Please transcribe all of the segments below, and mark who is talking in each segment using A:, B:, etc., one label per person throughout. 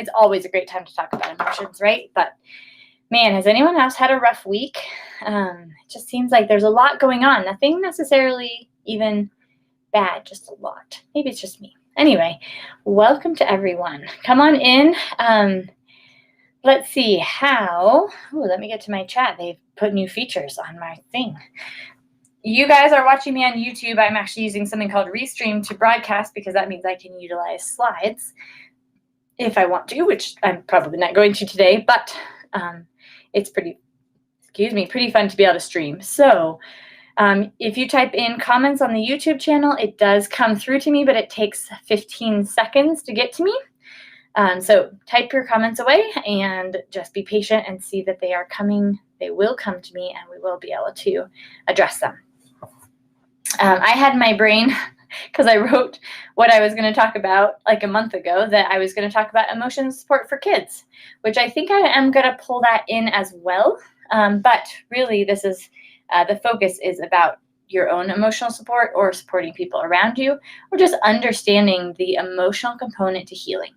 A: it's always a great time to talk about emotions, right? But man, has anyone else had a rough week? It just seems like there's a lot going on. Nothing necessarily even bad, just a lot. Maybe it's just me. Anyway, welcome to everyone. Come on in. Let's see how. Let me get to my chat. They've put new features on my thing. You guys are watching me on YouTube. I'm actually using something called Restream to broadcast because that means I can utilize slides if I want to, which I'm probably not going to today, but it's pretty fun to be able to stream. So if you type in comments on the YouTube channel, it does come through to me, but it takes 15 seconds to get to me. So type your comments away and just be patient and see that they are coming. They will come to me and we will be able to address them. I had in my brain, because I wrote what I was going to talk about like a month ago, that I was going to talk about emotional support for kids, which I think I am going to pull that in as well. But really, this is the focus is about your own emotional support or supporting people around you, or just understanding the emotional component to healing.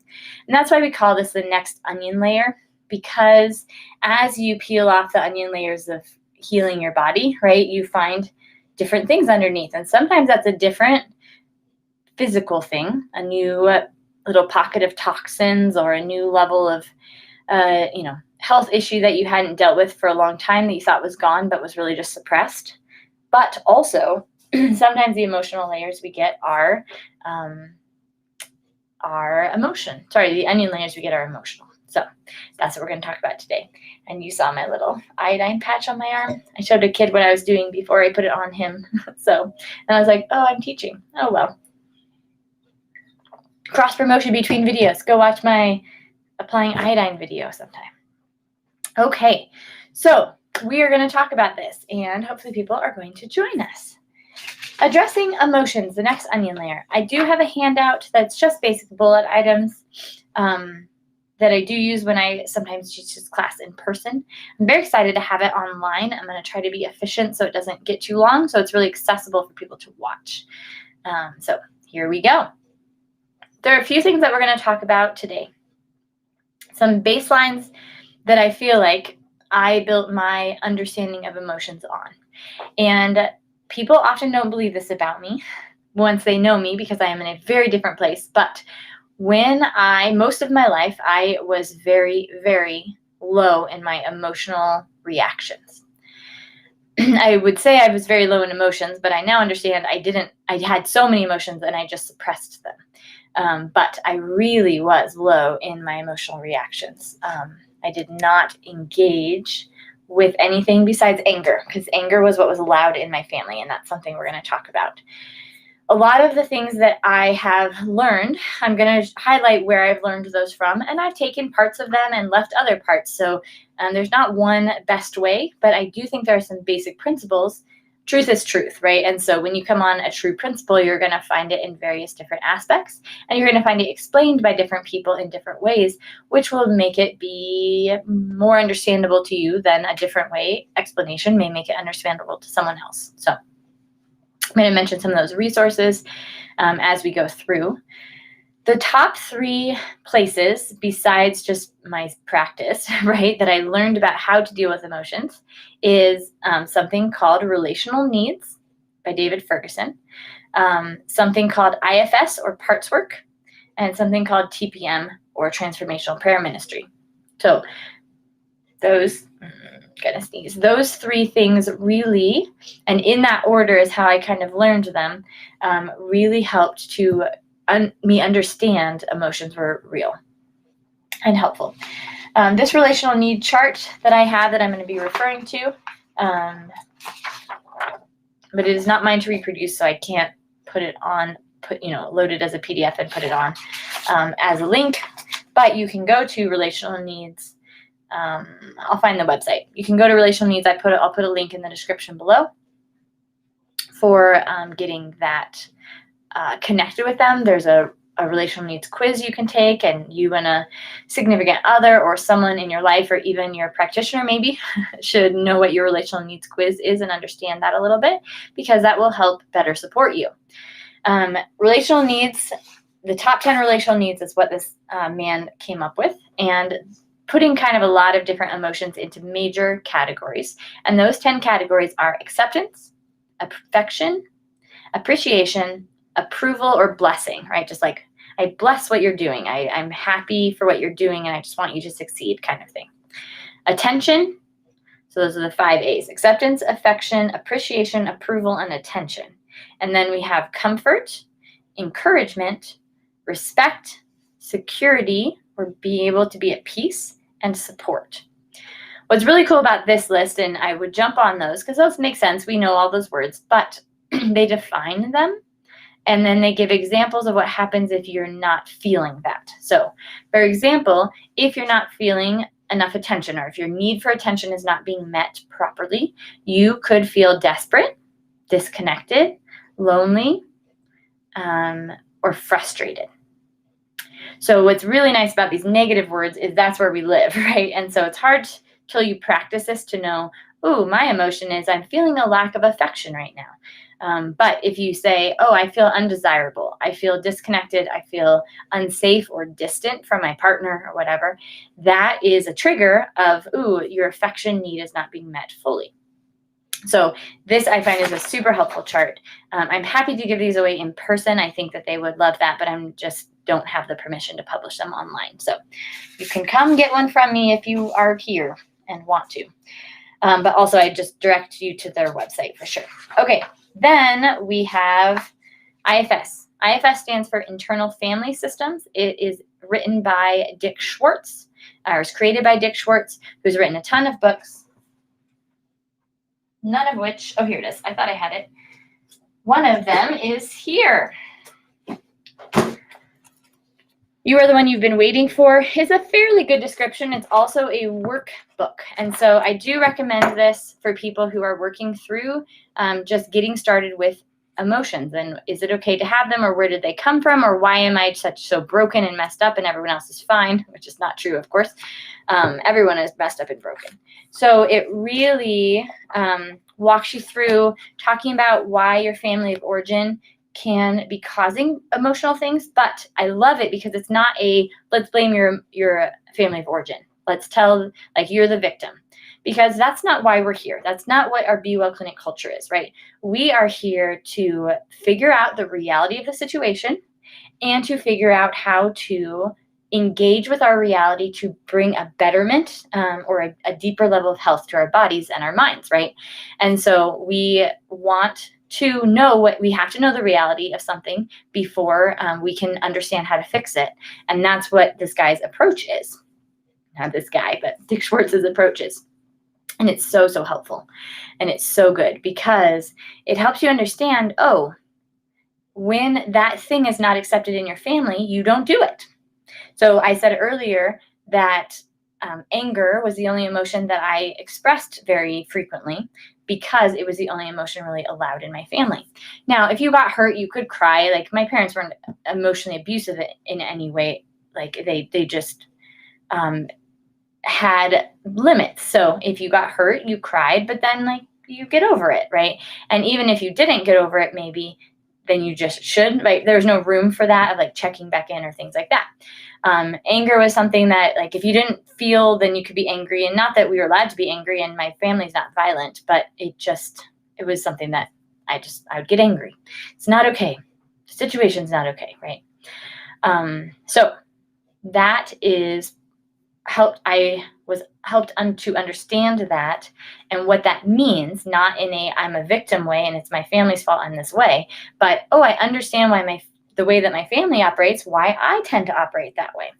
A: And that's why we call this the next onion layer, because as you peel off the onion layers of healing your body, right, you find different things underneath. And sometimes that's a different physical thing, a new little pocket of toxins or a new level of, health issue that you hadn't dealt with for a long time that you thought was gone, but was really just suppressed. But also, sometimes the emotional layers we get are emotion. Sorry, the onion layers we get are emotional. So that's what we're going to talk about today. And you saw my little iodine patch on my arm. I showed a kid what I was doing before I put it on him. And I was like, oh, I'm teaching. Oh, well. Cross promotion between videos. Go watch my applying iodine video sometime. Okay, so we are going to talk about this, and hopefully people are going to join us. Addressing emotions, the next onion layer. I do have a handout that's just basic bullet items that I do use when I sometimes teach this class in person. I'm very excited to have it online. I'm going to try to be efficient so it doesn't get too long, so it's really accessible for people to watch. So here we go. There are a few things that we're going to talk about today. Some baselines that I feel like I built my understanding of emotions on. And people often don't believe this about me once they know me, because I am in a very different place. But most of my life, I was very, very low in my emotional reactions. I would say I was very low in emotions, but I now understand I had so many emotions and I just suppressed them. But I really was low in my emotional reactions. I did not engage with anything besides anger, because anger was what was allowed in my family, and that's something we're going to talk about. A lot of the things that I have learned, I'm going to highlight where I've learned those from, and I've taken parts of them and left other parts. So there's not one best way, but I do think there are some basic principles. Truth is truth, right? And so when you come on a true principle, you're going to find it in various different aspects, and you're going to find it explained by different people in different ways, which will make it be more understandable to you than a different way. Explanation may make it understandable to someone else. So I'm going to mention some of those resources as we go through. The top 3 places, besides just my practice, right, that I learned about how to deal with emotions is something called Relational Needs by David Ferguson, something called IFS or Parts Work, and something called TPM or Transformational Prayer Ministry. So those 3 things really, and in that order is how I kind of learned them, really helped to me understand emotions were real and helpful. This relational need chart that I have that I'm going to be referring to, but it is not mine to reproduce, so I can't put it on, load it as a PDF and put it on as a link, but you can go to Relational Needs. I'll find the website. You can go to Relational Needs. I'll put a link in the description below for getting that connected with them. There's a relational needs quiz you can take, and you and a significant other or someone in your life, or even your practitioner maybe, should know what your relational needs quiz is and understand that a little bit, because that will help better support you. Relational needs the top 10 relational needs is what this man came up with, and putting kind of a lot of different emotions into major categories. And those 10 categories are acceptance, affection, appreciation, approval, or blessing, right? Just like, I bless what you're doing. I'm happy for what you're doing, and I just want you to succeed, kind of thing. Attention. So those are the 5 A's: acceptance, affection, appreciation, approval, and attention. And then we have comfort, encouragement, respect, security, or being able to be at peace, and support. What's really cool about this list, and I would jump on those because those make sense, we know all those words, but they define them, and then they give examples of what happens if you're not feeling that. So, for example, if you're not feeling enough attention, or if your need for attention is not being met properly, you could feel desperate, disconnected, lonely, or frustrated. So what's really nice about these negative words is that's where we live, right? And so it's hard till you practice this to know, oh, my emotion is I'm feeling a lack of affection right now. But if you say, oh, I feel undesirable, I feel disconnected, I feel unsafe or distant from my partner or whatever, that is a trigger of, ooh, your affection need is not being met fully. So this I find is a super helpful chart. I'm happy to give these away in person. I think that they would love that, but I'm just don't have the permission to publish them online. So you can come get one from me if you are here and want to. But also I just direct you to their website for sure. Okay, then we have IFS. IFS stands for Internal Family Systems. It is written by Dick Schwartz, or is created by Dick Schwartz, who's written a ton of books. None of which, oh, here it is. I thought I had it. One of them is here. You Are the One You've Been Waiting For is a fairly good description. It's also a workbook. And so I do recommend this for people who are working through just getting started with emotions. And is it okay to have them, or where did they come from, or why am I so broken and messed up and everyone else is fine, which is not true, of course. Everyone is messed up and broken. So it really walks you through talking about why your family of origin can be causing emotional things, but I love it because it's not a let's blame your family of origin. Let's tell like you're the victim, because that's not why we're here. That's not what our Be Well Clinic culture is, right? We are here to figure out the reality of the situation and to figure out how to engage with our reality to bring a betterment or a deeper level of health to our bodies and our minds, right? And so we want to know what we have to know the reality of something before we can understand how to fix it. And that's what this guy's approach is. Not this guy, but Dick Schwartz's approach is. And it's so, so helpful. And it's so good because it helps you understand, oh, when that thing is not accepted in your family, you don't do it. So I said earlier that anger was the only emotion that I expressed very frequently because it was the only emotion really allowed in my family. Now, if you got hurt, you could cry. Like my parents weren't emotionally abusive in any way. Like they just had limits. So if you got hurt, you cried, but then like you get over it, right? And even if you didn't get over it, maybe then you just should. Like there's no room for that of like checking back in or things like that. Anger was something that like if you didn't feel, then you could be angry. And not that we were allowed to be angry, and my family's not violent, but it was something that I would get angry. It's not okay. The situation's not okay, right? So that is I was helped to understand that and what that means, not in a I'm a victim way and it's my family's fault in this way, but I understand why the way that my family operates, why I tend to operate that way.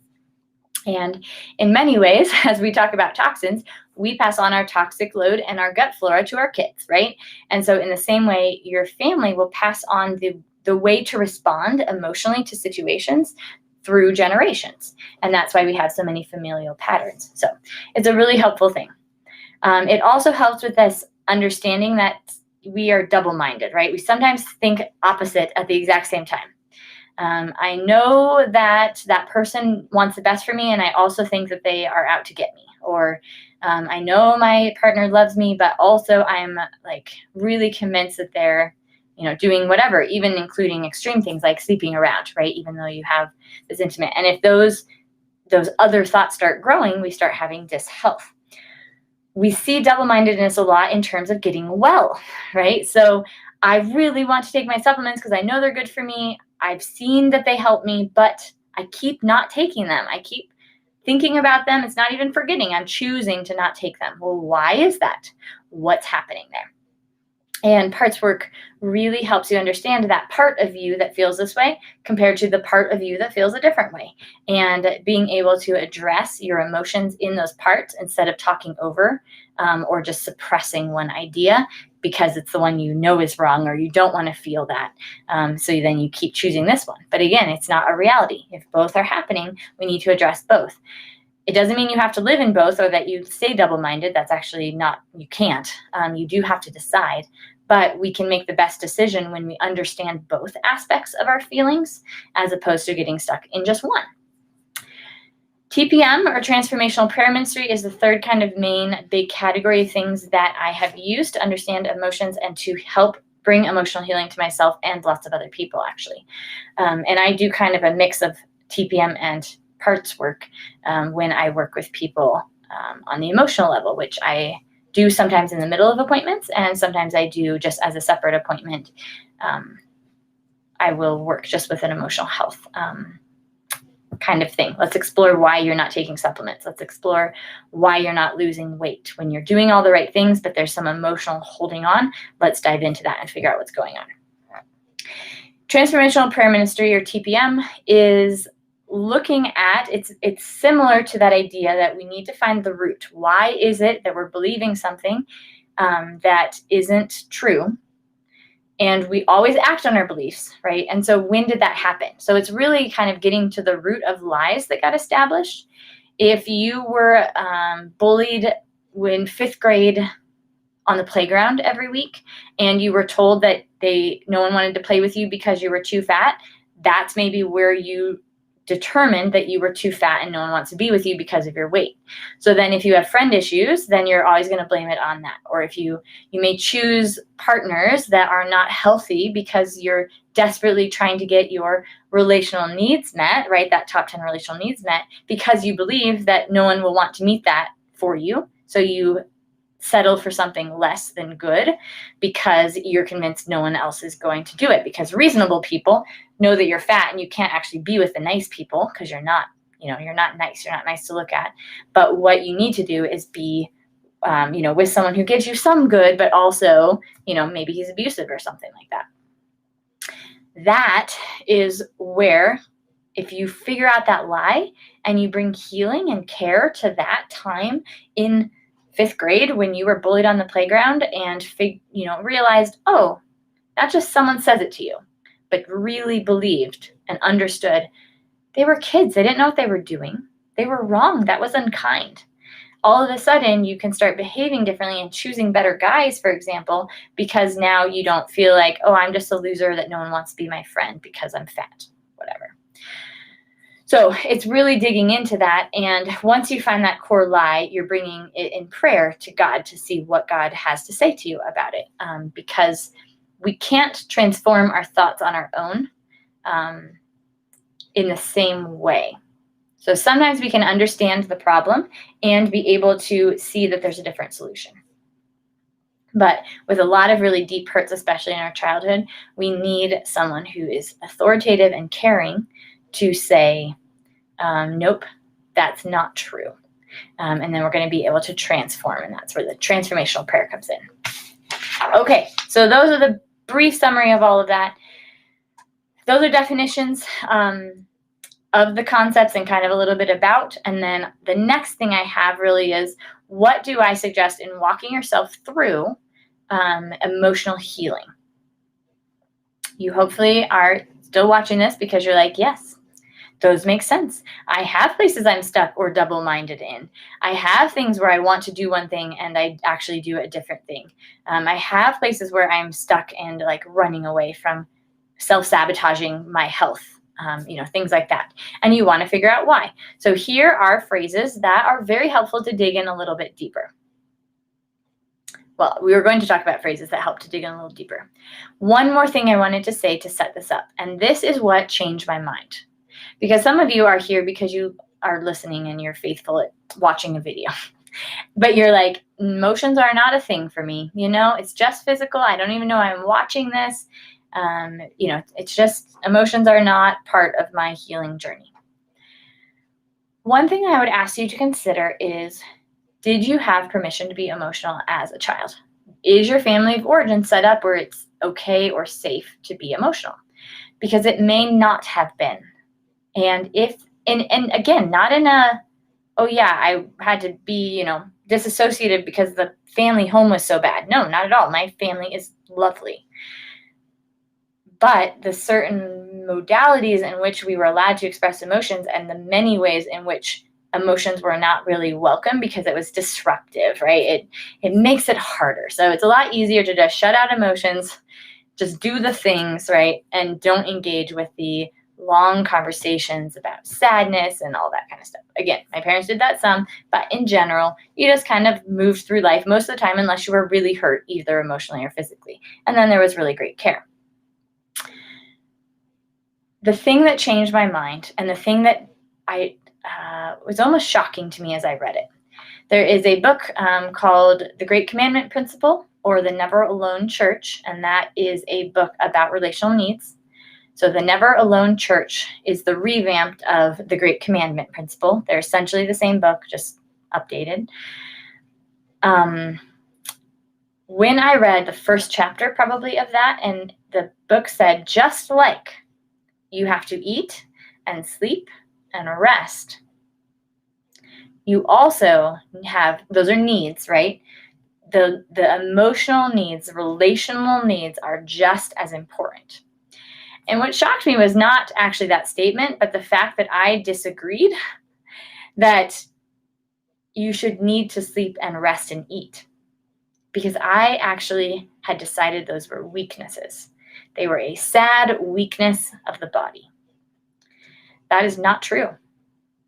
A: And in many ways, as we talk about toxins, we pass on our toxic load and our gut flora to our kids, right? And so in the same way, your family will pass on the way to respond emotionally to situations through generations. And that's why we have so many familial patterns. So it's a really helpful thing. It also helps with this understanding that we are double-minded, right? We sometimes think opposite at the exact same time. I know that person wants the best for me, and I also think that they are out to get me. Or I know my partner loves me, but also I'm like really convinced that they're doing whatever, even including extreme things like sleeping around, right? Even though you have this intimate. And if those other thoughts start growing, we start having dishealth. We see double-mindedness a lot in terms of getting well, right? So I really want to take my supplements because I know they're good for me. I've seen that they help me, but I keep not taking them. I keep thinking about them. It's not even forgetting. I'm choosing to not take them. Well, why is that? What's happening there? And parts work really helps you understand that part of you that feels this way compared to the part of you that feels a different way. And being able to address your emotions in those parts instead of talking over or just suppressing one idea because it's the one you know is wrong or you don't want to feel that. So then you keep choosing this one. But again, it's not a reality. If both are happening, we need to address both. It doesn't mean you have to live in both or that you stay double-minded. That's actually not, you can't. You do have to decide. But we can make the best decision when we understand both aspects of our feelings as opposed to getting stuck in just one. TPM, or Transformational Prayer Ministry, is the third kind of main big category of things that I have used to understand emotions and to help bring emotional healing to myself and lots of other people, actually. And I do kind of a mix of TPM and parts work when I work with people on the emotional level, which I do sometimes in the middle of appointments, and sometimes I do just as a separate appointment. I will work just with an emotional health kind of thing. Let's explore why you're not taking supplements. Let's explore why you're not losing weight when you're doing all the right things, but there's some emotional holding on. Let's dive into that and figure out what's going on. Transformational Prayer Ministry, or TPM, is looking at, it's similar to that idea that we need to find the root. Why is it that we're believing something that isn't true? And we always act on our beliefs, right? And so when did that happen? So it's really kind of getting to the root of lies that got established. If you were bullied in 5th grade on the playground every week, and you were told that no one wanted to play with you because you were too fat, that's maybe where you determined that you were too fat and no one wants to be with you because of your weight. So then if you have friend issues, then you're always going to blame it on that. Or if you may choose partners that are not healthy because you're desperately trying to get your relational needs met, right? That top 10 relational needs met, because you believe that no one will want to meet that for you. So you settle for something less than good because you're convinced no one else is going to do it, because reasonable people know that you're fat and you can't actually be with the nice people because you're not nice. You're not nice to look at. But what you need to do is be, with someone who gives you some good, but also, maybe he's abusive or something like that. That is where, if you figure out that lie and you bring healing and care to that time in 5th grade when you were bullied on the playground and realized, oh, not just someone says it to you, but really believed and understood they were kids. They didn't know what they were doing. They were wrong. That was unkind. All of a sudden, you can start behaving differently and choosing better guys, for example, because now you don't feel like, oh, I'm just a loser that no one wants to be my friend because I'm fat, whatever. So it's really digging into that. And once you find that core lie, you're bringing it in prayer to God to see what God has to say to you about it. Because we can't transform our thoughts on our own in the same way. So sometimes we can understand the problem and be able to see that there's a different solution. But with a lot of really deep hurts, especially in our childhood, we need someone who is authoritative and caring to say, nope, that's not true. And then we're going to be able to transform, and that's where the transformational prayer comes in. Okay, so those are the brief summary of all of that. Those are definitions of the concepts and kind of a little bit about. And then the next thing I have really is, what do I suggest in walking yourself through emotional healing? You hopefully are still watching this because you're like, yes, those make sense. I have places I'm stuck or double-minded in. I have things where I want to do one thing and I actually do a different thing. I have places where I'm stuck and like running away from self-sabotaging my health, things like that. And you want to figure out why. So here are phrases that are very helpful to dig in a little bit deeper. well, we were going to talk about phrases that help to dig in a little deeper. One more thing I wanted to say to set this up, and this is what changed my mind. Because some of you are here because you are listening and you're faithful at watching a video. But you're like, emotions are not a thing for me. It's just physical. I don't even know I'm watching this. It's just emotions are not part of my healing journey. One thing I would ask you to consider is, did you have permission to be emotional as a child? Is your family of origin set up where it's okay or safe to be emotional? Because it may not have been. And again, not in a, oh yeah, I had to be, disassociated because the family home was so bad. No, not at all. My family is lovely. But the certain modalities in which we were allowed to express emotions and the many ways in which emotions were not really welcome because it was disruptive, right? It makes it harder. So it's a lot easier to just shut out emotions, just do the things, right? And don't engage with the long conversations about sadness and all that kind of stuff. Again, my parents did that some, but in general, you just kind of moved through life most of the time unless you were really hurt, either emotionally or physically. And then there was really great care. The thing that changed my mind, and the thing that was almost shocking to me as I read it, there is a book called The Great Commandment Principle, or The Never Alone Church, and that is a book about relational needs. So The Never Alone Church is the revamped of The Great Commandment Principle. They're essentially the same book, just updated. When I read the first chapter probably of that, and the book said, just like you have to eat and sleep and rest, you also have, those are needs, right? The emotional needs, relational needs are just as important. And what shocked me was not actually that statement, but the fact that I disagreed that you should need to sleep and rest and eat. Because I actually had decided those were weaknesses. They were a sad weakness of the body. That is not true.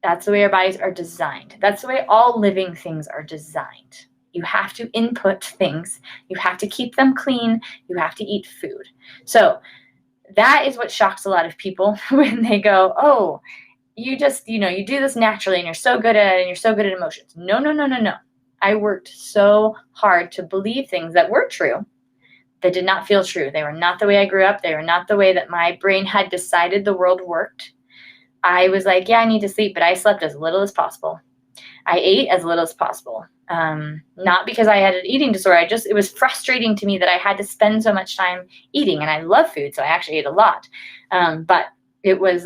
A: That's the way our bodies are designed. That's the way all living things are designed. You have to input things. You have to keep them clean. You have to eat food. So that is what shocks a lot of people when they go, oh, you just, you do this naturally and you're so good at it and you're so good at emotions. No. I worked so hard to believe things that were true that did not feel true. They were not the way I grew up. They were not the way that my brain had decided the world worked. I was like, yeah, I need to sleep, but I slept as little as possible. I ate as little as possible. Not because I had an eating disorder. It was frustrating to me that I had to spend so much time eating, and I love food, so I actually ate a lot. But it was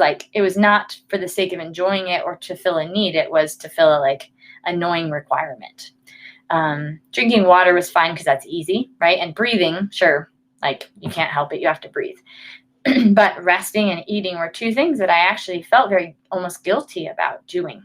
A: not for the sake of enjoying it or to fill a need. It was to fill a annoying requirement. Drinking water was fine because that's easy, right? And breathing, sure, you can't help it. You have to breathe. But resting and eating were two things that I actually felt very almost guilty about doing.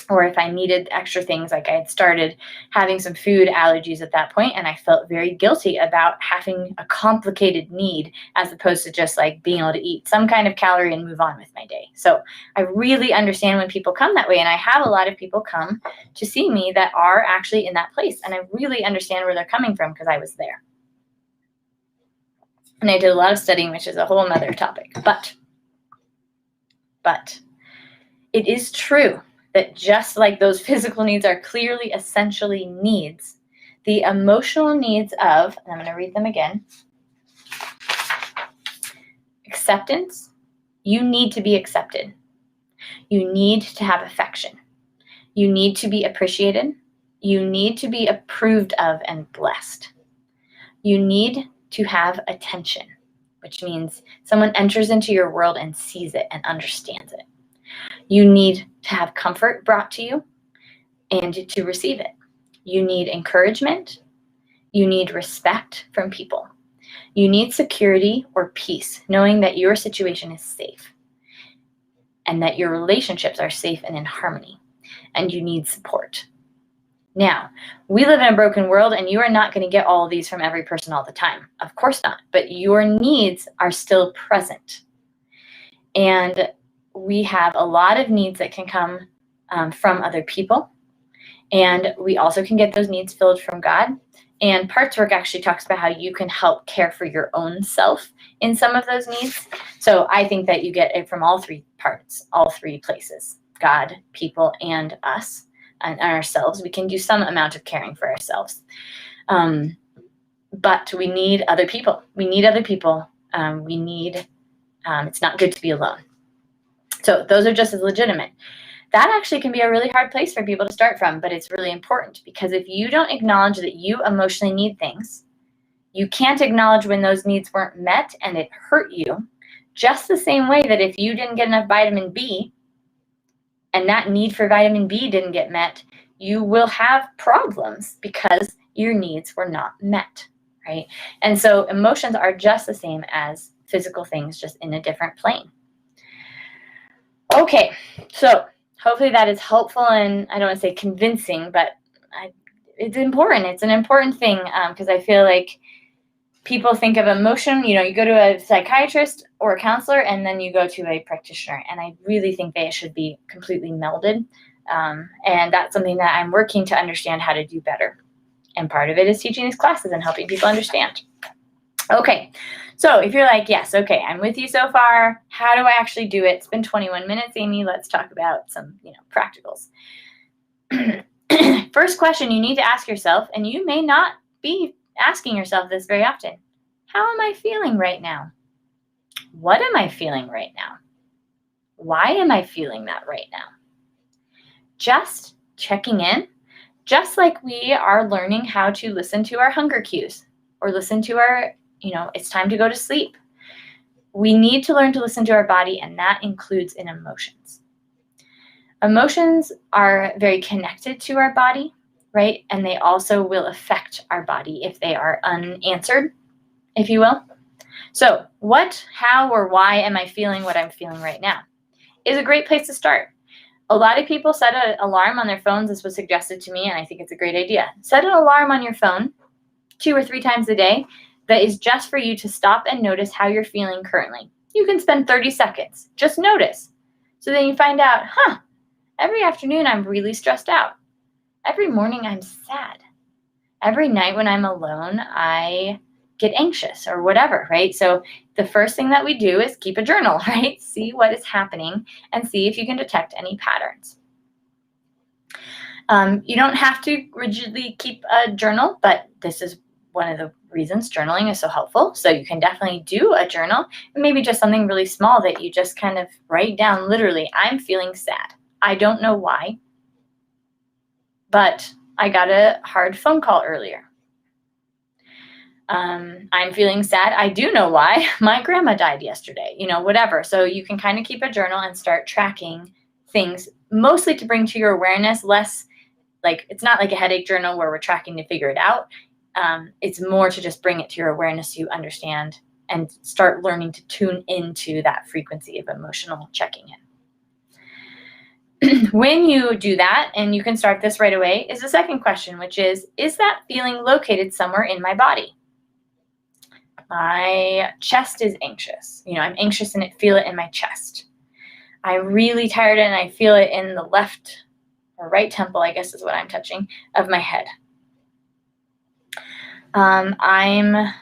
A: Or if I needed extra things, I had started having some food allergies at that point, and I felt very guilty about having a complicated need as opposed to just being able to eat some kind of calorie and move on with my day. So I really understand when people come that way, and I have a lot of people come to see me that are actually in that place, and I really understand where they're coming from because I was there. And I did a lot of studying, which is a whole nother topic. But it is true that just like those physical needs are clearly essentially needs, the emotional needs of, and I'm going to read them again, acceptance. You need to be accepted. You need to have affection. You need to be appreciated. You need to be approved of and blessed. You need to have attention, which means someone enters into your world and sees it and understands it. You need to have comfort brought to you and to receive it. You need encouragement. You need respect from people. You need security or peace, knowing that your situation is safe and that your relationships are safe and in harmony. And you need support. Now, we live in a broken world, and you are not going to get all of these from every person all the time. Of course not. But your needs are still present. And we have a lot of needs that can come from other people. And we also can get those needs filled from God. And parts work actually talks about how you can help care for your own self in some of those needs. So I think that you get it from all three parts, all three places: God, people, and us, and ourselves. We can do some amount of caring for ourselves. But we need other people. We need other people. It's not good to be alone. So those are just as legitimate. That actually can be a really hard place for people to start from, but it's really important, because if you don't acknowledge that you emotionally need things, you can't acknowledge when those needs weren't met and it hurt you, just the same way that if you didn't get enough vitamin B and that need for vitamin B didn't get met, you will have problems because your needs were not met, right? And so emotions are just the same as physical things, just in a different plane. Okay, so hopefully that is helpful, and I don't want to say convincing, but it's important. It's an important thing, because I feel like people think of emotion, you go to a psychiatrist or a counselor, and then you go to a practitioner, and I really think they should be completely melded, and that's something that I'm working to understand how to do better, and part of it is teaching these classes and helping people understand. Okay, so if you're like, yes, okay, I'm with you so far, how do I actually do it? It's been 21 minutes, Amy. Let's talk about some, practicals. First question you need to ask yourself, and you may not be asking yourself this very often: how am I feeling right now? What am I feeling right now? Why am I feeling that right now? Just checking in, just like we are learning how to listen to our hunger cues or listen to our, it's time to go to sleep. We need to learn to listen to our body, and that includes in emotions. Emotions are very connected to our body, right? And they also will affect our body if they are unanswered, if you will. So what, how, or why am I feeling what I'm feeling right now is a great place to start. A lot of people set an alarm on their phones. This was suggested to me, and I think it's a great idea. Set an alarm on your phone 2 or 3 times a day that is just for you to stop and notice how you're feeling currently. You can spend 30 seconds. Just notice. So then you find out, every afternoon I'm really stressed out. Every morning I'm sad. Every night when I'm alone, I get anxious or whatever, right? So the first thing that we do is keep a journal, right? See what is happening and see if you can detect any patterns. You don't have to rigidly keep a journal, but this is one of the reasons journaling is so helpful. So you can definitely do a journal, maybe just something really small that you just kind of write down. Literally, I'm feeling sad. I don't know why, but I got a hard phone call earlier. I'm feeling sad. I do know why. My grandma died yesterday, whatever. So you can kind of keep a journal and start tracking things, mostly to bring to your awareness, less like, it's not like a headache journal where we're tracking to figure it out. It's more to just bring it to your awareness so you understand and start learning to tune into that frequency of emotional checking in. When you do that, and you can start this right away, is the second question, which is that feeling located somewhere in my body? My chest is anxious. I'm anxious and I feel it in my chest. I'm really tired and I feel it in the left or right temple, I guess is what I'm touching, of my head. I'm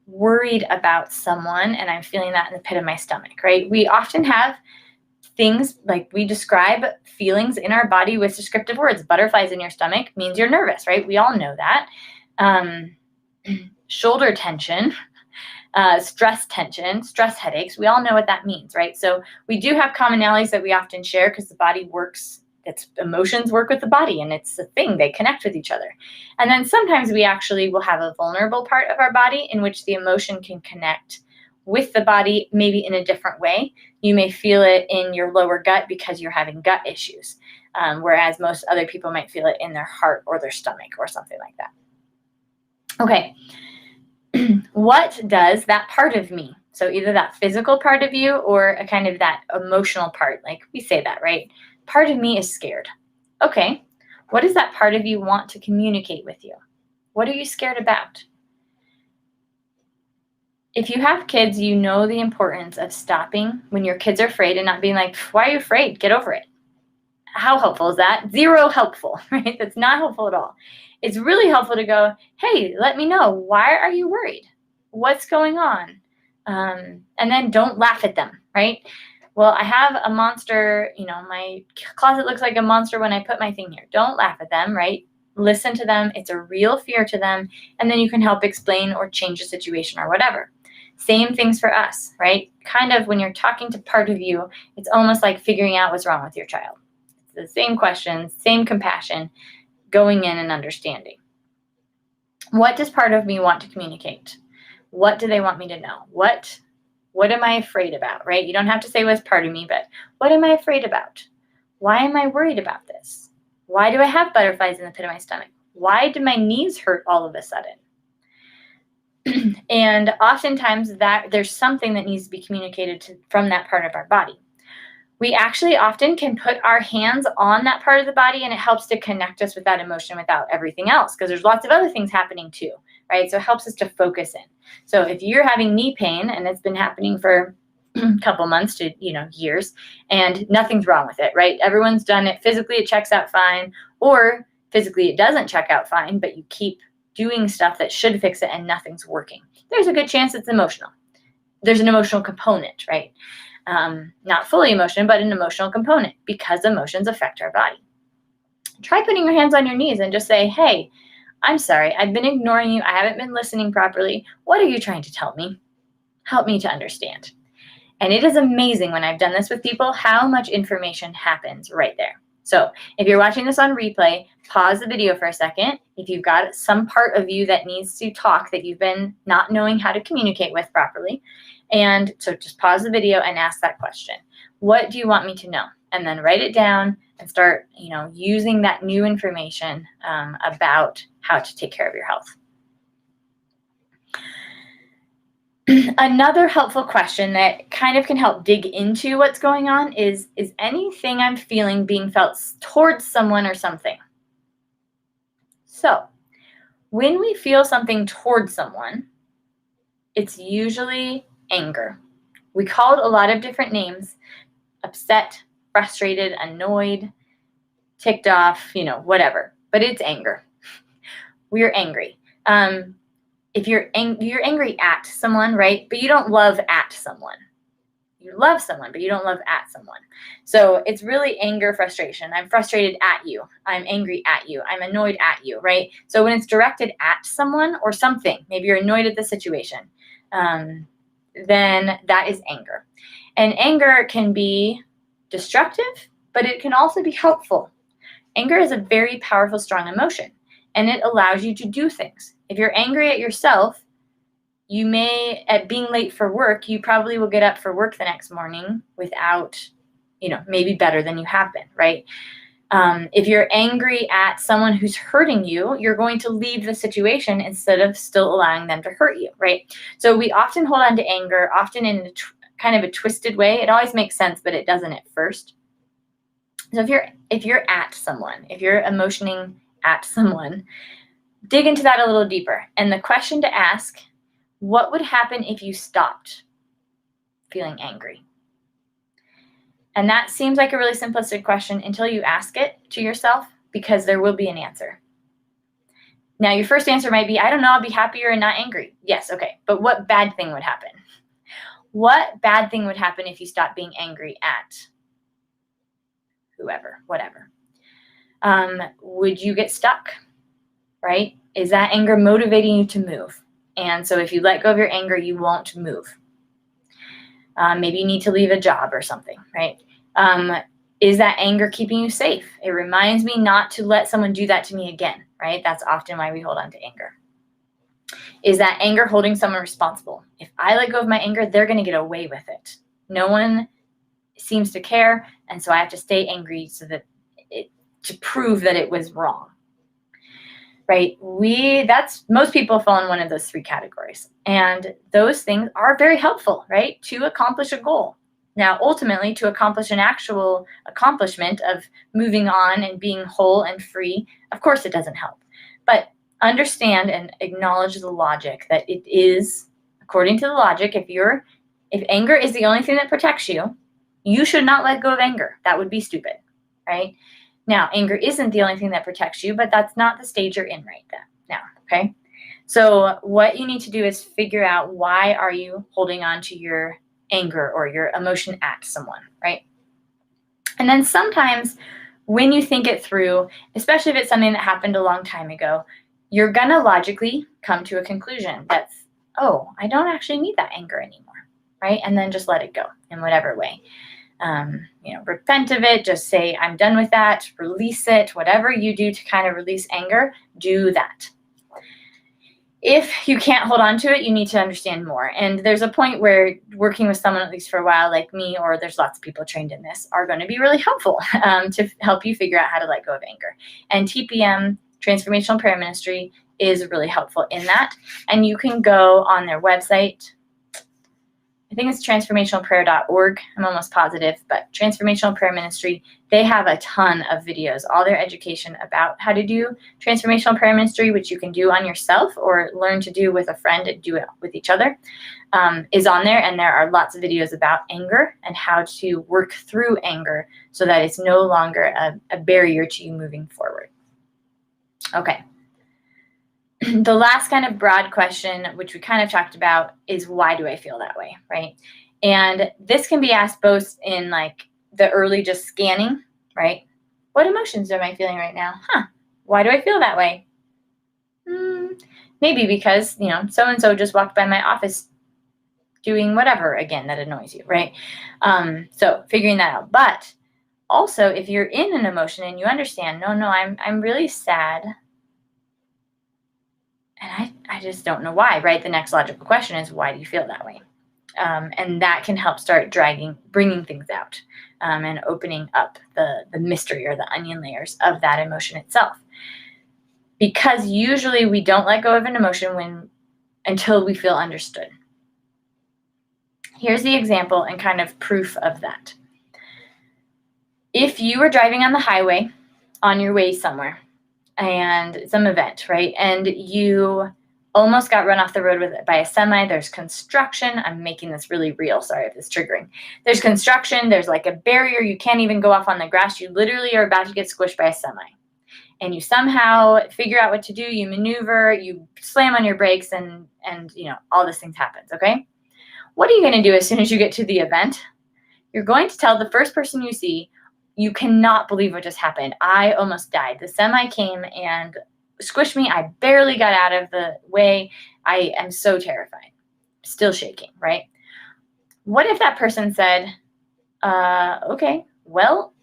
A: worried about someone and I'm feeling that in the pit of my stomach, right? We often have things like we describe feelings in our body with descriptive words. Butterflies in your stomach means you're nervous, right? We all know that. Shoulder tension, stress tension, stress headaches. We all know what that means, right? So we do have commonalities that we often share because the body works, its emotions work with the body, and it's a thing, they connect with each other. And then sometimes we actually will have a vulnerable part of our body in which the emotion can connect with the body, maybe in a different way. You may feel it in your lower gut because you're having gut issues, whereas most other people might feel it in their heart or their stomach or something like that. Okay. What does that part of me, so either that physical part of you or a kind of that emotional part, like we say that, right? Part of me is scared. Okay, what does that part of you want to communicate with you? What are you scared about? If you have kids, you know the importance of stopping when your kids are afraid and not being like, why are you afraid? Get over it. how helpful is that? Zero helpful, right? That's not helpful at all. It's really helpful to go, hey, let me know. Why are you worried? What's going on? And then don't laugh at them, right? Well, I have a monster, my closet looks like a monster when I put my thing here. Don't laugh at them, right? Listen to them. It's a real fear to them. And then you can help explain or change the situation or whatever. Same things for us, right? Kind of when you're talking to part of you, it's almost like figuring out what's wrong with your child. It's the same questions, same compassion, going in and understanding. What does part of me want to communicate? What do they want me to know? What am I afraid about, right? You don't have to say what's part of me, but what am I afraid about? Why am I worried about this? Why do I have butterflies in the pit of my stomach? Why do my knees hurt all of a sudden? And oftentimes that there's something that needs to be communicated from that part of our body. We actually often can put our hands on that part of the body, and it helps to connect us with that emotion without everything else, because there's lots of other things happening too, right? So it helps us to focus in. So if you're having knee pain and it's been happening for a couple months to years, and nothing's wrong with it, right? Everyone's done it. Physically it checks out fine, or physically it doesn't check out fine, but you keep doing stuff that should fix it and nothing's working. There's a good chance it's emotional. There's an emotional component, right? Not fully emotion, but an emotional component, because emotions affect our body. Try putting your hands on your knees and just say, hey, I'm sorry. I've been ignoring you. I haven't been listening properly. What are you trying to tell me? Help me to understand. And it is amazing when I've done this with people, how much information happens right there. So if you're watching this on replay, pause the video for a second. If you've got some part of you that needs to talk that you've been not knowing how to communicate with properly, and so just pause the video and ask that question. What do you want me to know? And then write it down and start, using that new information about how to take care of your health. Another helpful question that kind of can help dig into what's going on is anything I'm feeling being felt towards someone or something? So when we feel something towards someone, it's usually anger. We call it a lot of different names: upset, frustrated, annoyed, ticked off, whatever. But it's anger. We're angry. If you're angry at someone, right? But you don't love at someone. You love someone, but you don't love at someone. So it's really anger, frustration. I'm frustrated at you. I'm angry at you. I'm annoyed at you, right? So when it's directed at someone or something, maybe you're annoyed at the situation, then that is anger. And anger can be destructive, but it can also be helpful. Anger is a very powerful, strong emotion, and it allows you to do things. If you're angry at yourself, you may, at being late for work, you probably will get up for work the next morning without, maybe better than you have been, right? If you're angry at someone who's hurting you, you're going to leave the situation instead of still allowing them to hurt you, right? So we often hold on to anger, often in kind of a twisted way. It always makes sense, but it doesn't at first. So if you're at someone, if you're emotioning at someone, dig into that a little deeper. And the question to ask, what would happen if you stopped feeling angry? And that seems like a really simplistic question until you ask it to yourself, because there will be an answer. Now, your first answer might be, I don't know, I'll be happier and not angry. Yes, okay. But what bad thing would happen? What bad thing would happen if you stopped being angry at whoever, whatever? Would you get stuck, right? Is that anger motivating you to move? And so if you let go of your anger, you won't move. Maybe you need to leave a job or something, right? Is that anger keeping you safe? It reminds me not to let someone do that to me again, right? That's often why we hold on to anger. Is that anger holding someone responsible? If I let go of my anger, they're going to get away with it. No one seems to care, and so I have to stay angry so that to prove that it was wrong. Right? Most people fall in one of those three categories. And those things are very helpful, right? To accomplish a goal. Now, ultimately, to accomplish an actual accomplishment of moving on and being whole and free, of course it doesn't help. But understand and acknowledge the logic that it is, according to the logic, if anger is the only thing that protects you, you should not let go of anger. That would be stupid. right? Now, anger isn't the only thing that protects you, but that's not the stage you're in right now, okay? So what you need to do is figure out, why are you holding on to your anger or your emotion at someone, right? And then sometimes when you think it through, especially if it's something that happened a long time ago, you're going to logically come to a conclusion that's, oh, I don't actually need that anger anymore, right? And then just let it go in whatever way. Repent of it, just say, I'm done with that, release it, whatever you do to kind of release anger, do that. If you can't hold on to it, you need to understand more. And there's a point where working with someone, at least for a while, like me, or there's lots of people trained in this, are going to be really helpful to help you figure out how to let go of anger. And TPM, Transformational Prayer Ministry, is really helpful in that. And you can go on their website. I think it's transformationalprayer.org. I'm almost positive, but Transformational Prayer Ministry, they have a ton of videos, all their education about how to do transformational prayer ministry, which you can do on yourself or learn to do with a friend and do it with each other, is on there. And there are lots of videos about anger and how to work through anger so that it's no longer a barrier to you moving forward. Okay. The last kind of broad question, which we kind of talked about, is, why do I feel that way, right? And this can be asked both in like the early just scanning, right? What emotions am I feeling right now? Why do I feel that way? Maybe because, so-and-so just walked by my office doing whatever again that annoys you, right? So figuring that out. But also, if you're in an emotion and you understand, no, I'm really sad, and I just don't know why, right? The next logical question is, why do you feel that way? And that can help start bringing things out, and opening up the mystery or the onion layers of that emotion itself. Because usually we don't let go of an emotion until we feel understood. Here's the example and kind of proof of that. If you were driving on the highway on your way somewhere, and some event, right? And you almost got run off the road by a semi. There's construction. I'm making this really real. Sorry if it's triggering. There's construction. There's like a barrier. You can't even go off on the grass. You literally are about to get squished by a semi. And you somehow figure out what to do. You maneuver. You slam on your brakes, and all these things happens. Okay. What are you going to do as soon as you get to the event? You're going to tell the first person you see, you cannot believe what just happened. I almost died. The semi came and squished me. I barely got out of the way. I am so terrified. Still shaking, right? What if that person said, okay, well,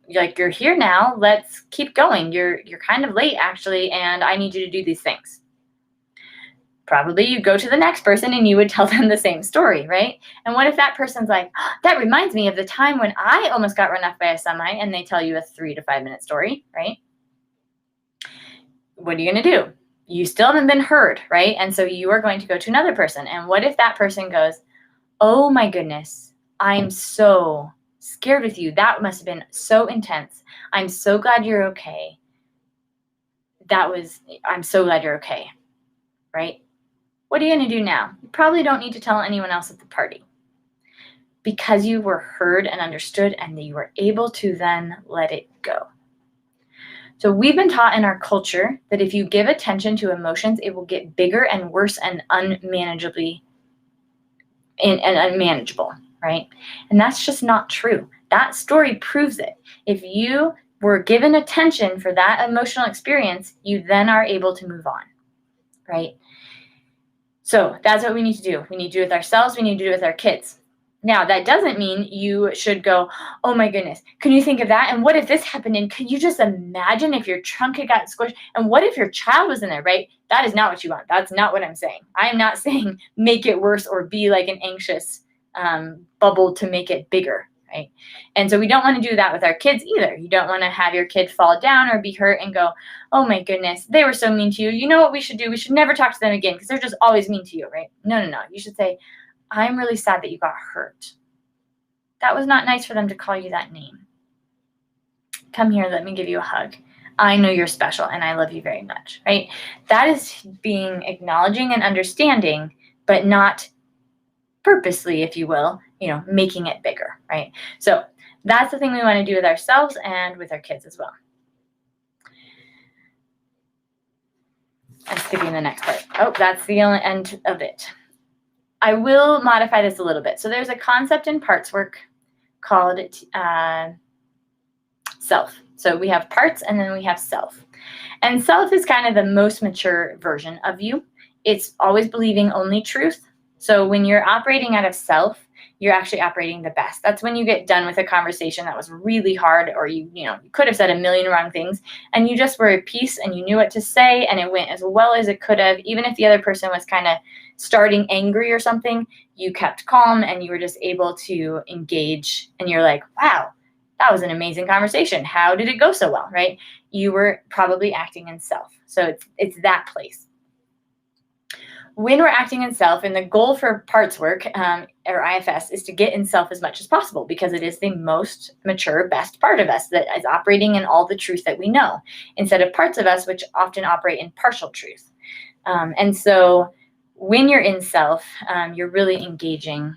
A: you're here now. Let's keep going. You're kind of late, actually, and I need you to do these things. Probably you go to the next person and you would tell them the same story, right? And what if that person's like, that reminds me of the time when I almost got run off by a semi, and they tell you a 3 to 5 minute story, right? What are you going to do? You still haven't been heard, right? And so you are going to go to another person. And what if that person goes, oh my goodness, I'm so scared with you. That must have been so intense. I'm so glad you're okay. I'm so glad you're okay, right? What are you going to do now? You probably don't need to tell anyone else at the party, because you were heard and understood, and you were able to then let it go. So we've been taught in our culture that if you give attention to emotions, it will get bigger and worse and unmanageable, right? And that's just not true. That story proves it. If you were given attention for that emotional experience, you then are able to move on, right? So that's what we need to do. We need to do it with ourselves. We need to do it with our kids. Now, that doesn't mean you should go, oh my goodness, can you think of that? And what if this happened? And can you just imagine if your trunk had gotten squished? And what if your child was in there, right? That is not what you want. That's not what I'm saying. I am not saying make it worse or be like an anxious bubble to make it bigger, right? And so we don't want to do that with our kids either. You don't want to have your kid fall down or be hurt and go, oh my goodness, they were so mean to you. You know what we should do? We should never talk to them again because they're just always mean to you, right? No. You should say, I'm really sad that you got hurt. That was not nice for them to call you that name. Come here, let me give you a hug. I know you're special and I love you very much, right? That is being acknowledging and understanding, but not purposely, if you will, making it bigger, right? So That's the thing we want to do with ourselves and with our kids as well. I'm skipping the next part. Oh, that's the end of it. I will modify this a little bit. So there's a concept in parts work called self. So we have parts and then we have self. And self is kind of the most mature version of you. It's always believing only truth. So when you're operating out of self, you're actually operating the best. That's when you get done with a conversation that was really hard, or you could have said a million wrong things, and you just were at peace and you knew what to say and it went as well as it could have. Even if the other person was kind of starting angry or something, you kept calm and you were just able to engage, and you're like, wow, that was an amazing conversation. How did it go so well, right? You were probably acting in self. So it's that place. When we're acting in self, and the goal for parts work or IFS is to get in self as much as possible, because it is the most mature, best part of us that is operating in all the truth that we know, instead of parts of us which often operate in partial truth. And so when you're in self, you're really engaging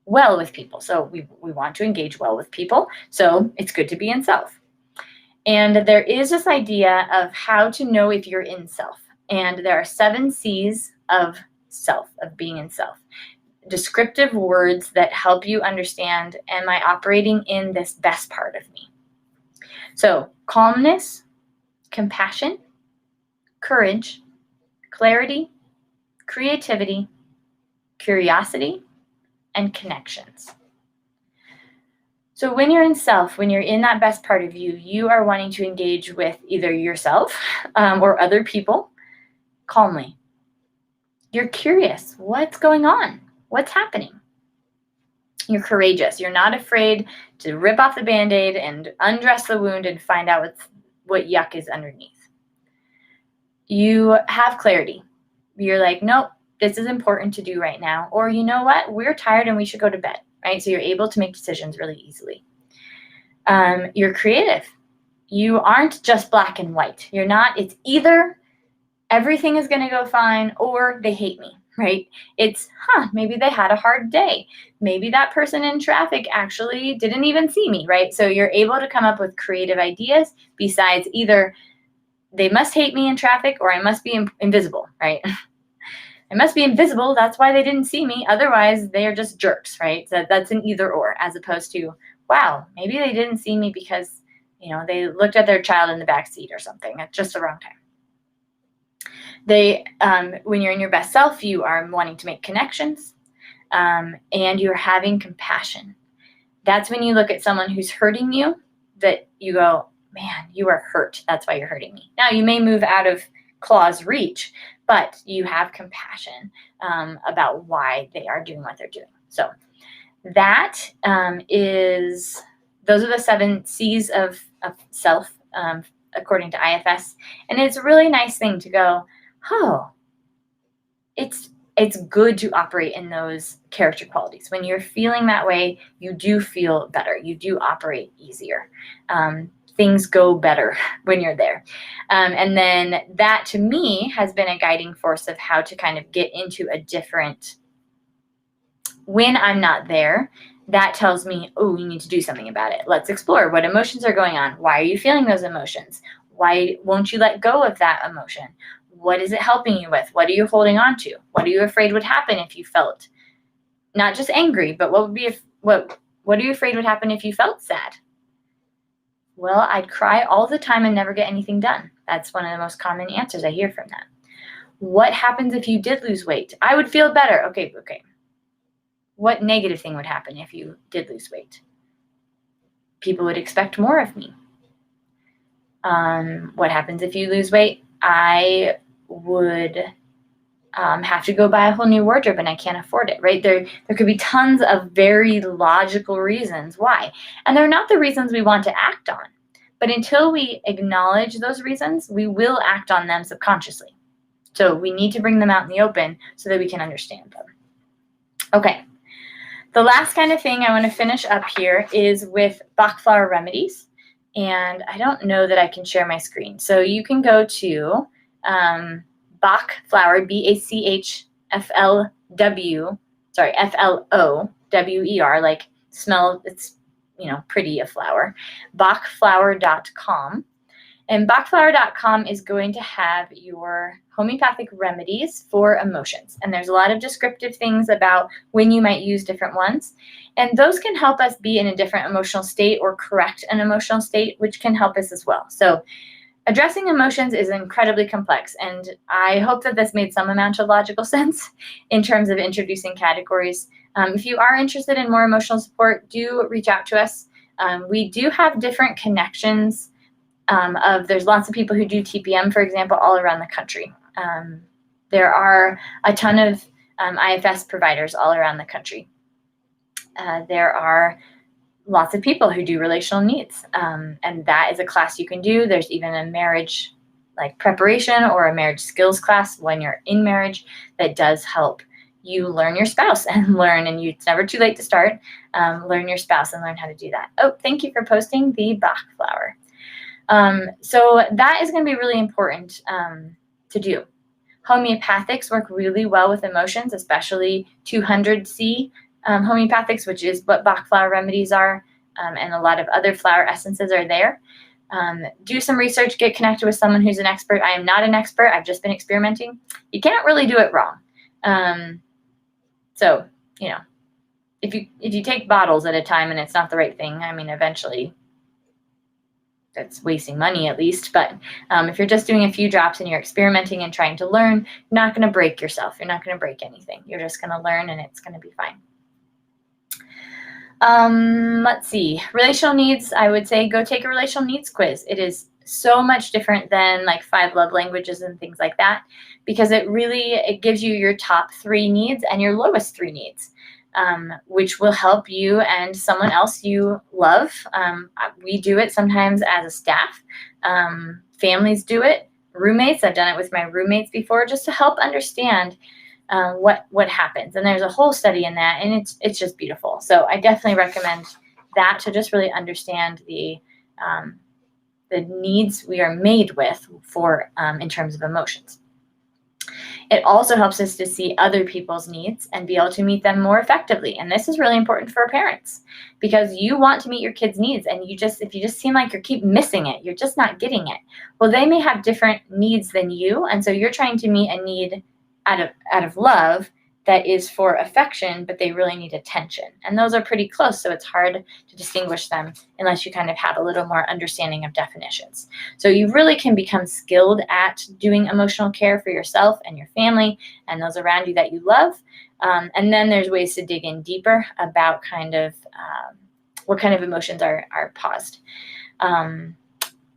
A: well with people. So we want to engage well with people. So it's good to be in self. And there is this idea of how to know if you're in self. And there are 7 C's of self, of being in self. Descriptive words that help you understand, am I operating in this best part of me? So calmness, compassion, courage, clarity, creativity, curiosity, and connections. So when you're in self, when you're in that best part of you, you are wanting to engage with either yourself or other people calmly. You're curious. What's going on? What's happening? You're courageous. You're not afraid to rip off the Band-Aid and undress the wound and find out what yuck is underneath. You have clarity. You're like, nope, this is important to do right now. Or you know what? We're tired and we should go to bed, right? So you're able to make decisions really easily. You're creative. You aren't just black and white. You're not, it's either everything is going to go fine or they hate me, right? It's, maybe they had a hard day. Maybe that person in traffic actually didn't even see me, right? So you're able to come up with creative ideas besides either they must hate me in traffic or I must be invisible, right? I must be invisible. That's why they didn't see me. Otherwise, they are just jerks, right? So that's an either or, as opposed to, wow, maybe they didn't see me because, they looked at their child in the back seat or something at just the wrong time. When you're in your best self, you are wanting to make connections, and you're having compassion. That's when you look at someone who's hurting you, that you go, man, you are hurt. That's why you're hurting me. Now, you may move out of claw's reach, but you have compassion about why they are doing what they're doing. So that those are the 7 C's of self, according to IFS. And it's a really nice thing to go, it's good to operate in those character qualities. When you're feeling that way, you do feel better. You do operate easier. Things go better when you're there. And then that, to me, has been a guiding force of how to kind of get into a different, when I'm not there, that tells me, oh, you need to do something about it. Let's explore what emotions are going on. Why are you feeling those emotions? Why won't you let go of that emotion? What is it helping you with? What are you holding on to? What are you afraid would happen if you felt not just angry, but what are you afraid would happen if you felt sad? Well, I'd cry all the time and never get anything done. That's one of the most common answers I hear from that. What happens if you did lose weight? I would feel better. Okay. What negative thing would happen if you did lose weight? People would expect more of me. What happens if you lose weight? I would have to go buy a whole new wardrobe and I can't afford it, right? There could be tons of very logical reasons why. And they're not the reasons we want to act on. But until we acknowledge those reasons, we will act on them subconsciously. So we need to bring them out in the open so that we can understand them. Okay. The last kind of thing I want to finish up here is with Bach flower remedies. And I don't know that I can share my screen. So you can go to Bach flower, BACHFLOWER, like smell, it's pretty a flower, bachflower.com. And bachflower.com is going to have your homeopathic remedies for emotions. And there's a lot of descriptive things about when you might use different ones. And those can help us be in a different emotional state or correct an emotional state, which can help us as well. So addressing emotions is incredibly complex. And I hope that this made some amount of logical sense in terms of introducing categories. If you are interested in more emotional support, do reach out to us. We do have different connections. There's lots of people who do TPM, for example, all around the country. There are a ton of IFS providers all around the country. There are lots of people who do relational needs, and that is a class you can do. There's even a marriage preparation or a marriage skills class when you're in marriage that does help you learn your spouse and it's never too late to start, learn your spouse and learn how to do that. Oh, thank you for posting the Bach flower. So that is going to be really important to do. Homeopathics work really well with emotions, especially 200C homeopathics, which is what Bach flower remedies are, and a lot of other flower essences are there. Do some research, get connected with someone who's an expert. I am not an expert. I've just been experimenting. You can't really do it wrong. So, if you take bottles at a time and it's not the right thing, eventually that's wasting money at least. But if you're just doing a few drops and you're experimenting and trying to learn, you're not going to break yourself. You're not going to break anything. You're just going to learn and it's going to be fine. Let's see. Relational needs, I would say go take a relational needs quiz. It is so much different than 5 love languages and things like that, because it gives you your top 3 needs and your lowest 3 needs. Which will help you and someone else you love. We do it sometimes as a staff. Families do it. Roommates, I've done it with my roommates before, just to help understand what happens. And there's a whole study in that, and it's just beautiful. So I definitely recommend that to just really understand the needs we are made with for in terms of emotions. It also helps us to see other people's needs and be able to meet them more effectively. And this is really important for parents, because you want to meet your kids' needs, and if you just seem like you keep missing it, you're just not getting it. Well, they may have different needs than you, and so you're trying to meet a need out of love that is for affection, but they really need attention. And those are pretty close, so it's hard to distinguish them unless you kind of have a little more understanding of definitions. So you really can become skilled at doing emotional care for yourself and your family and those around you that you love. And then there's ways to dig in deeper about what kind of emotions are paused.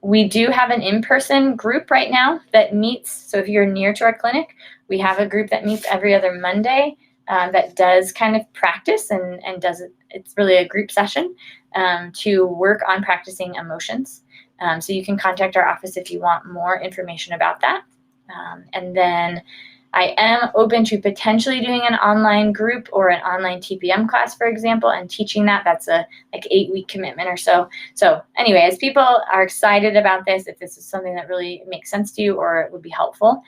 A: We do have an in-person group right now that meets. So if you're near to our clinic, we have a group that meets every other Monday that does kind of practice and does it. It's really a group session to work on practicing emotions. So you can contact our office if you want more information about that. And then I am open to potentially doing an online group or an online TPM class, for example, and teaching that. That's a 8-week commitment or so. So anyway, as people are excited about this, if this is something that really makes sense to you or it would be helpful,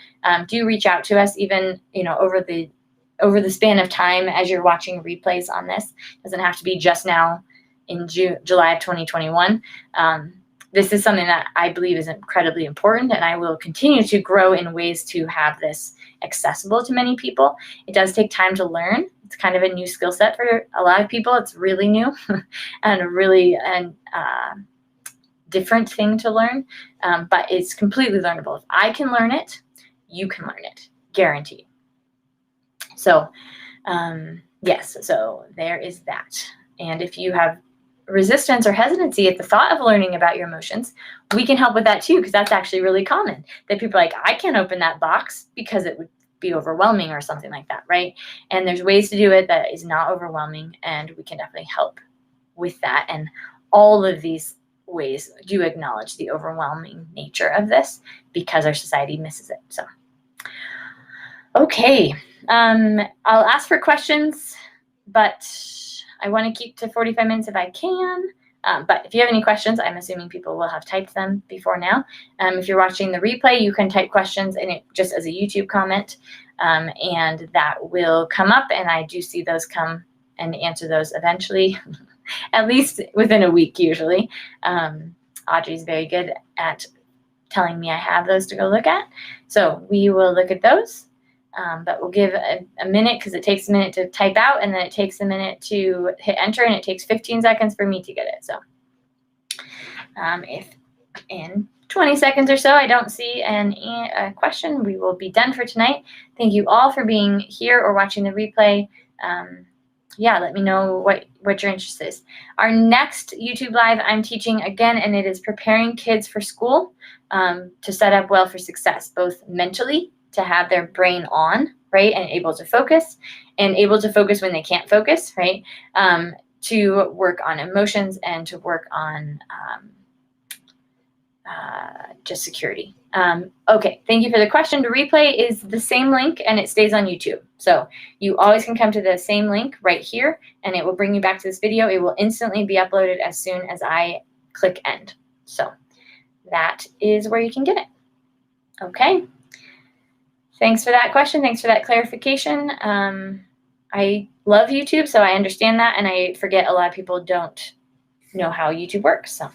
A: do reach out to us, even over the span of time as you're watching replays on this. It doesn't have to be just now in July of 2021. This is something that I believe is incredibly important, and I will continue to grow in ways to have this accessible to many people. It does take time to learn. It's kind of a new skill set for a lot of people. It's really new and really different thing to learn, but it's completely learnable. If I can learn it, you can learn it, guaranteed. So yes, so there is that. And if you have resistance or hesitancy at the thought of learning about your emotions, we can help with that too, because that's actually really common, that people are like, I can't open that box because it would be overwhelming or something like that, right? And there's ways to do it that is not overwhelming, and we can definitely help with that. And all of these ways do acknowledge the overwhelming nature of this because our society misses it. So, okay, I'll ask for questions, but I want to keep to 45 minutes if I can. But if you have any questions, I'm assuming people will have typed them before now. If you're watching the replay, you can type questions in it just as a YouTube comment, and that will come up, and I do see those come and answer those eventually. at least within a week usually. Audrey's very good at telling me I have those to go look at. So we will look at those, but we'll give a minute because it takes a minute to type out, and then it takes a minute to hit enter, and it takes 15 seconds for me to get it. So if in 20 seconds or so I don't see a question, we will be done for tonight. Thank you all for being here or watching the replay. Yeah, let me know what your interest is. Our next YouTube Live, I'm teaching again, and it is preparing kids for school to set up well for success, both mentally, to have their brain on, right, and able to focus when they can't focus, right, to work on emotions and to work on just security. Okay, thank you for the question. The replay is the same link, and it stays on YouTube. So you always can come to the same link right here, and it will bring you back to this video. It will instantly be uploaded as soon as I click end. So that is where you can get it. Okay. Thanks for that question. Thanks for that clarification. I love YouTube, so I understand that, and I forget a lot of people don't know how YouTube works. So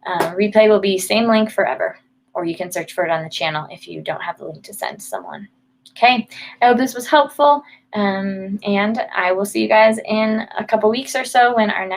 A: replay will be same link forever, or you can search for it on the channel if you don't have the link to send to someone. Okay, I hope this was helpful, and I will see you guys in a couple weeks or so when our next